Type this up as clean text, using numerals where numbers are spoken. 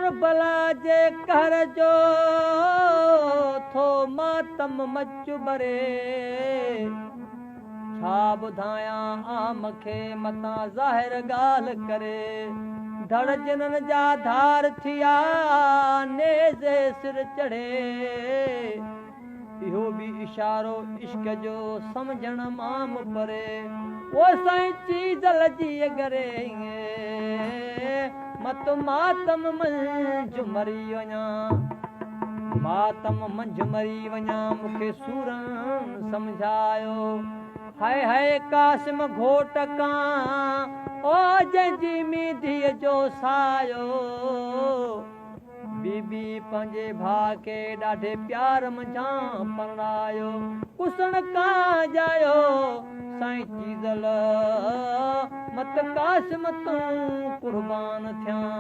करबला जे कर जो थो मातम मच बरे छा ॿुधायां आम खे मतां ज़ाहिर ॻाल्हि करे धड़ जिनन जा धार थिया नेज़े सिर चढ़े इहो बि इशारो इश्क जो समझण माम परे ओ साईं चीज़ लजी करे मत मातम मंझ मरी वञा मातम मंझ मरी वञा मूंखे सूरन समझायो हाय हाय कासिम घोट कां ओ जंहिंजी मीधीअ जो सायो बीबी पंहिंजे भाउ खे ॾाढे प्यार मंझां परणायो कुसण कां जायो साईं चीज़ल मत कासिम तूं कुर्बान थियां